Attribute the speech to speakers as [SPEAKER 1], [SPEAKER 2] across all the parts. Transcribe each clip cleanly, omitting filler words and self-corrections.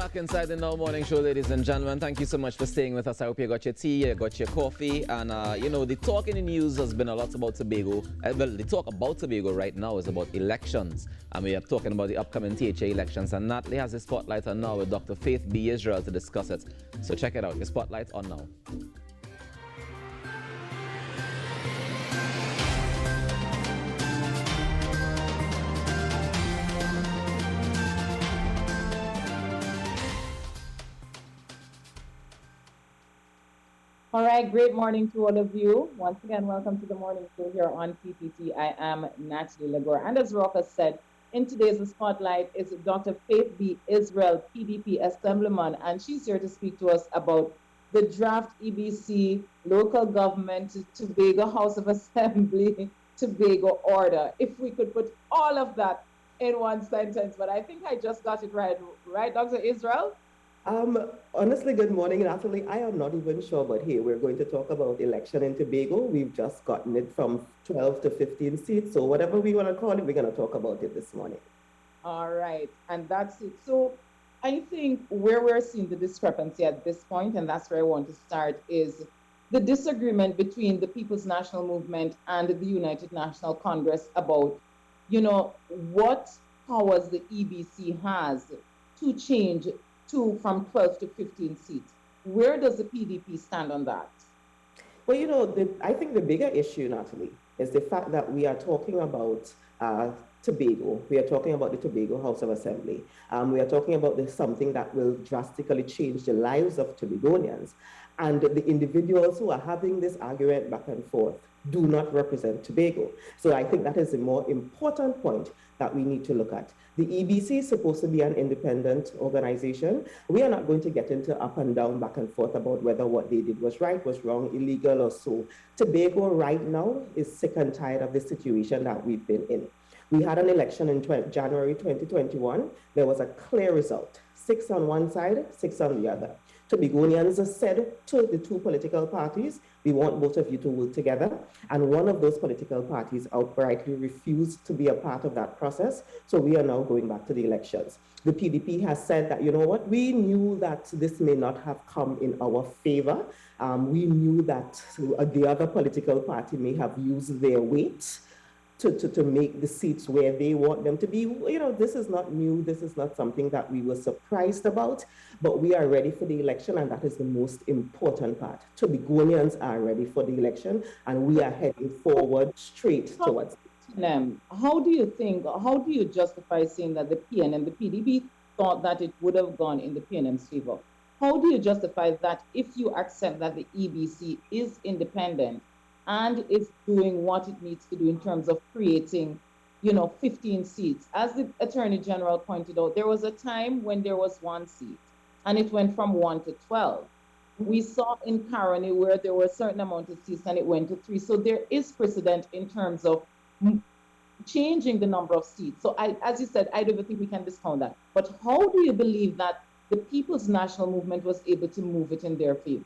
[SPEAKER 1] back inside the Now Morning Show, ladies and gentlemen. Thank you so much for staying with us. I hope you got your tea, you got your coffee. And, the talk in the news has been a lot about Tobago. The talk about Tobago right now is about elections. And we are talking about the upcoming THA elections. And Natalee has the spotlight on now with Dr. Faith B. Israel to discuss it. So check it out. The spotlight on now.
[SPEAKER 2] All right, great morning to all of you. Once again, welcome to the morning show here on TPT. I am Natalee Legore. And as Rocca said, in today's spotlight is Dr. Faith B. Israel, PDP Assemblyman, and she's here to speak to us about the draft EBC local government Tobago House of Assembly Tobago order. If we could put all of that in one sentence, but I think I just got it right, Dr. Israel?
[SPEAKER 3] Honestly, good morning, Natalie. I am not even sure, but hey, we're going to talk about election in Tobago. We've just gotten it from 12 to 15 seats. So whatever we want to call it, we're going to talk about it this morning.
[SPEAKER 2] All right. And that's it. So I think where we're seeing the discrepancy at this point, and that's where I want to start, is the disagreement between the People's National Movement and the United National Congress about, what powers the EBC has to change from 12 to 15 seats. Where does the PDP stand on that?
[SPEAKER 3] Well, I think the bigger issue, Natalie, is the fact that we are talking about Tobago. We are talking about the Tobago House of Assembly. We are talking about something that will drastically change the lives of Tobagonians. And the individuals who are having this argument back and forth do not represent Tobago. So I think that is the more important point that we need to look at. The EBC is supposed to be an independent organization. We are not going to get into up and down, back and forth about whether what they did was right, was wrong, illegal, or so. Tobago right now is sick and tired of the situation that we've been in. We had an election in January 2021. There was a clear result. 6 on one side, 6 on the other. Tobagonians said to the two political parties, we want both of you to work together. And one of those political parties outrightly refused to be a part of that process. So we are now going back to the elections. The PDP has said that, you know what, we knew that this may not have come in our favor. We knew that the other political party may have used their weight to make the seats where they want them to be. This is not new. This is not something that we were surprised about, but we are ready for the election, and that is the most important part. Tobagonians are ready for the election, and we are heading forward straight towards it.
[SPEAKER 2] How do you justify saying that the PNM, the PDP, thought that it would have gone in the PNM's favor? How do you justify that if you accept that the EBC is independent and is doing what it needs to do in terms of creating, 15 seats? As the Attorney General pointed out, there was a time when there was 1 seat, and it went from 1 to 12. We saw in Caroni where there were a certain amount of seats and it went to 3. So there is precedent in terms of changing the number of seats. So as you said, I don't think we can discount that. But how do you believe that the People's National Movement was able to move it in their favor?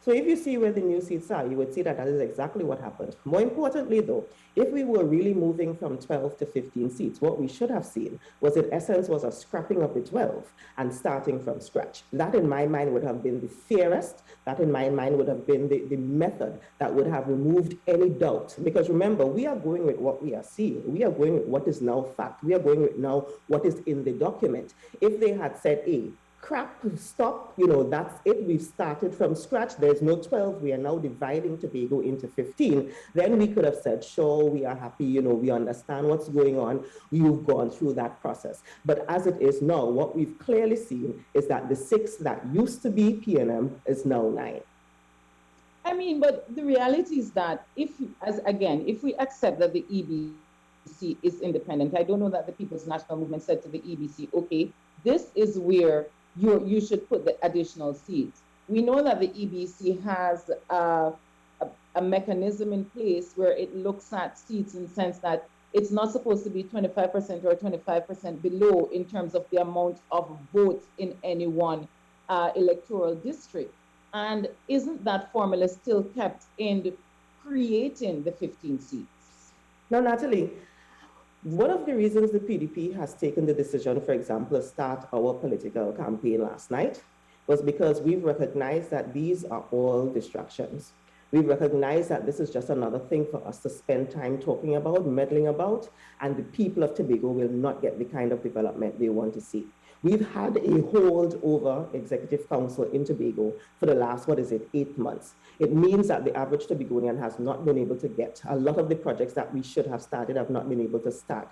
[SPEAKER 3] So if you see where the new seats are, you would see that is exactly what happened. More importantly, though, if we were really moving from 12 to 15 seats, what we should have seen was, in essence, was a scrapping of the 12 and starting from scratch. That, in my mind, would have been the fairest. That, in my mind, would have been the method that would have removed any doubt. Because remember, we are going with what we are seeing. We are going with what is now fact. We are going with now what is in the document. If they had said, hey, crap, stop, that's it, we've started from scratch, there's no 12, we are now dividing Tobago into 15, then we could have said, sure, we are happy, we understand what's going on, you've gone through that process. But as it is now, what we've clearly seen is that the 6 that used to be PNM is now 9.
[SPEAKER 2] But the reality is that if we accept that the EBC is independent, I don't know that the People's National Movement said to the EBC, okay, this is where you should put the additional seats. We know that the EBC has a mechanism in place where it looks at seats in the sense that it's not supposed to be 25% or 25% below in terms of the amount of votes in any one electoral district. And isn't that formula still kept in creating the 15 seats?
[SPEAKER 3] Now, Natalie, One of the reasons the PDP has taken the decision, for example, to start our political campaign last night was because we've recognized that these are all distractions. We recognize that this is just another thing for us to spend time talking about, meddling about, and the people of Tobago will not get the kind of development they want to see. We've had a hold over Executive Council in Tobago for the last, 8 months. It means that the average Tobagonian has not been able to get a lot of the projects that we should have started have not been able to start.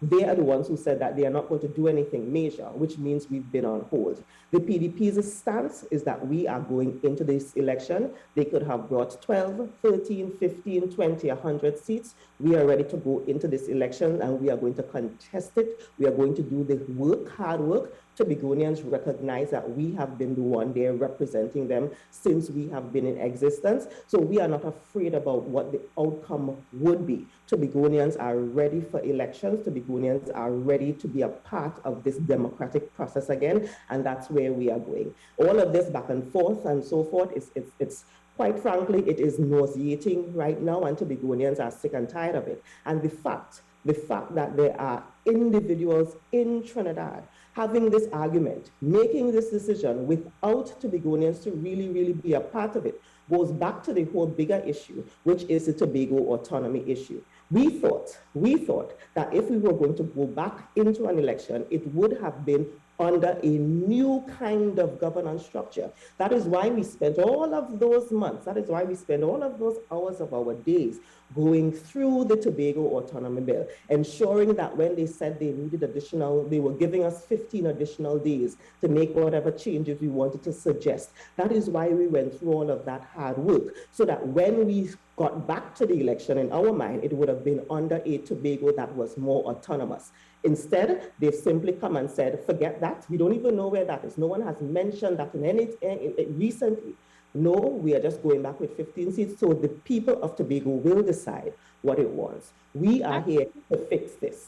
[SPEAKER 3] They are the ones who said that they are not going to do anything major, which means we've been on hold. The PDP's stance is that we are going into this election. They could have brought 12, 13, 15, 20, 100 seats. We are ready to go into this election and we are going to contest it. We are going to do the work, hard work. Tobagonians recognize that we have been the one there representing them since we have been in existence. So we are not afraid about what the outcome would be. Tobagonians are ready for elections. Tobagonians are ready to be a part of this democratic process again, and that's where we are going. All of this back and forth and so forth, it's quite frankly, it is nauseating right now, and Tobagonians are sick and tired of it. And the fact that there are individuals in Trinidad having this argument, making this decision without Tobagonians to really be a part of it, goes back to the whole bigger issue, which is the Tobago autonomy issue. We thought that if we were going to go back into an election, it would have been under a new kind of governance structure. That is why we spent all of those months, that is why we spent all of those hours of our days going through the Tobago Autonomy Bill, ensuring that when they said they needed additional, they were giving us 15 additional days to make whatever changes we wanted to suggest. That is why we went through all of that hard work, so that when we got back to the election, in our mind, it would have been under a Tobago that was more autonomous. Instead, they've simply come and said, forget that. We don't even know where that is. No one has mentioned that in any recently. No, we are just going back with 15 seats. So the people of Tobago will decide what it wants. We are here to fix this.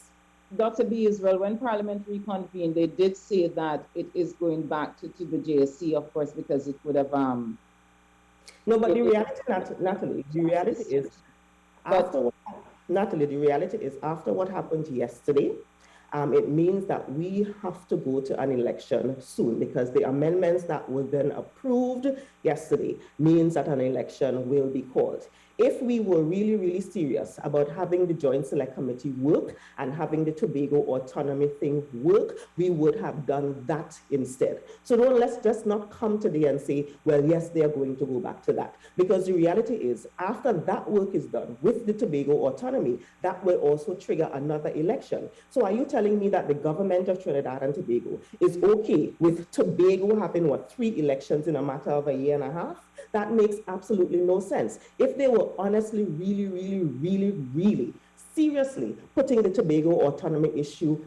[SPEAKER 2] Dr. B. Yisrael, when Parliament reconvened, they did say that it is going back to the JSC, of course, because it would have...
[SPEAKER 3] No, but the reality, Natalie, the reality is, Natalie, the reality is after what happened yesterday, it means that we have to go to an election soon, because the amendments that were then approved yesterday means that an election will be called. If we were really serious about having the Joint Select Committee work and having the Tobago autonomy thing work, we would have done that instead. So let's just not come today and say, well, yes, they are going to go back to that. Because the reality is, after that work is done with the Tobago autonomy, that will also trigger another election. So are you telling me that the government of Trinidad and Tobago is okay with Tobago having, 3 elections in a matter of a year and a half? That makes absolutely no sense. If they were honestly, really seriously putting the Tobago autonomy issue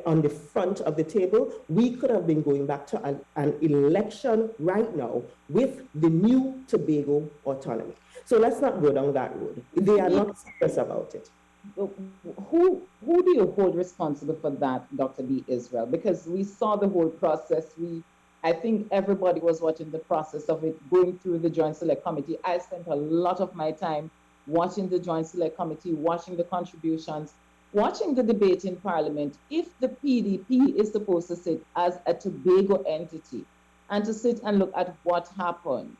[SPEAKER 3] on the front of the table, we could have been going back to an election right now with the new Tobago autonomy. So let's not go down that road. They are not serious about it.
[SPEAKER 2] Who do you hold responsible for that, Dr. B. Yisrael? Because we saw the whole process. I think everybody was watching the process of it going through the Joint Select Committee. I spent a lot of my time watching the Joint Select Committee, watching the contributions, watching the debate in Parliament. If the PDP is supposed to sit as a Tobago entity and to sit and look at what happened,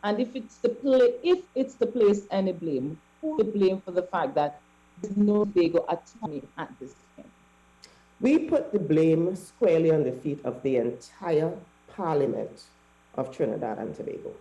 [SPEAKER 2] and if it's to place any blame, who would blame for the fact that there's no Tobago autonomy at this time?
[SPEAKER 3] We put the blame squarely on the feet of the entire Parliament of Trinidad and Tobago.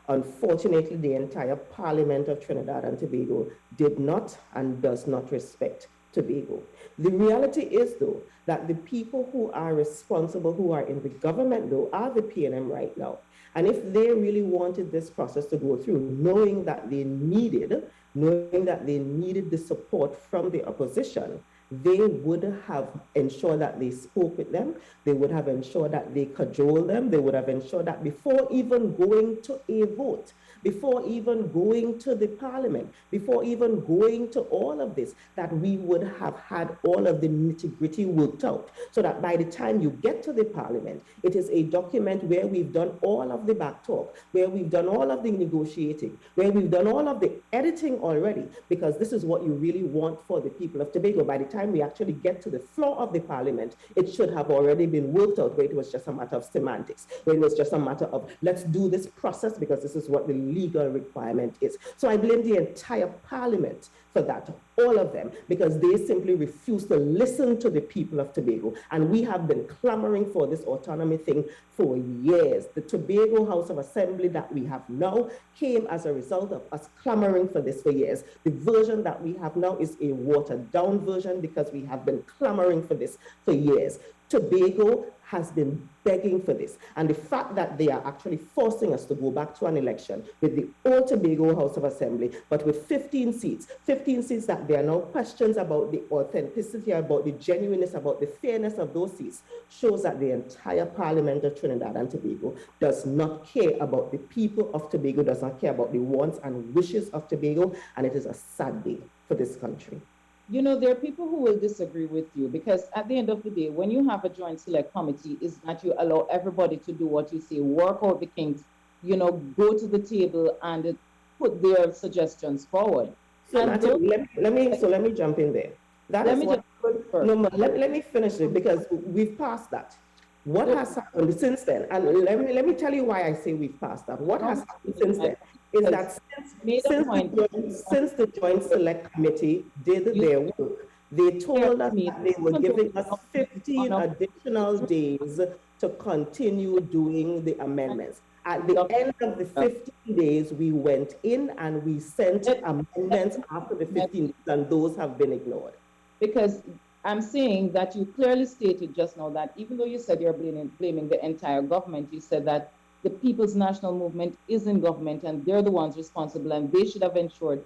[SPEAKER 3] Unfortunately, the entire Parliament of Trinidad and Tobago did not and does not respect Tobago. The reality is, though, that the people who are responsible, who are in the government, though, are the PNM right now. And if they really wanted this process to go through, knowing that they needed the support from the opposition, they would have ensured that they spoke with them. They would have ensured that they cajoled them. They would have ensured that before even going to a vote, before even going to the Parliament, before even going to all of this, that we would have had all of the nitty-gritty worked out, so that by the time you get to the Parliament, it is a document where we've done all of the back talk, where we've done all of the negotiating, where we've done all of the editing already, because this is what you really want for the people of Tobago. By the time we actually get to the floor of the parliament, it should have already been worked out, where it was just a matter of semantics, where it was just a matter of, let's do this process because this is what the legal requirement is. So I blame the entire parliament for that, all of them, because they simply refuse to listen to the people of Tobago. And we have been clamoring for this autonomy thing for years. The Tobago House of Assembly that we have now came as a result of us clamoring for this for years. The version that we have now is a watered down version because we have been clamoring for this for years. Tobago has been begging for this. And the fact that they are actually forcing us to go back to an election with the old Tobago House of Assembly, but with 15 seats that there are now questions about the authenticity, about the genuineness, about the fairness of those seats, shows that the entire Parliament of Trinidad and Tobago does not care about the people of Tobago, does not care about the wants and wishes of Tobago, and it is a sad day for this country.
[SPEAKER 2] You know, there are people who will disagree with you, because at the end of the day, when you have a joint select committee, is that you allow everybody to do what you say, work out the kinks, you know, go to the table and put their suggestions forward.
[SPEAKER 3] So Natalee, let me jump in there. Let me finish it, because we've passed that. What has happened since then? And let me tell you why I say we've passed that. What has happened since then is that since the Joint Select Committee did their work, they told us that they were giving us 15 additional days to continue doing the amendments. At the end of the 15 days, we went in and we sent amendments after the 15 days, and those have been ignored.
[SPEAKER 2] Because I'm saying that you clearly stated just now that even though you said you're blaming the entire government, you said that the People's National Movement is in government and they're the ones responsible, and they should have ensured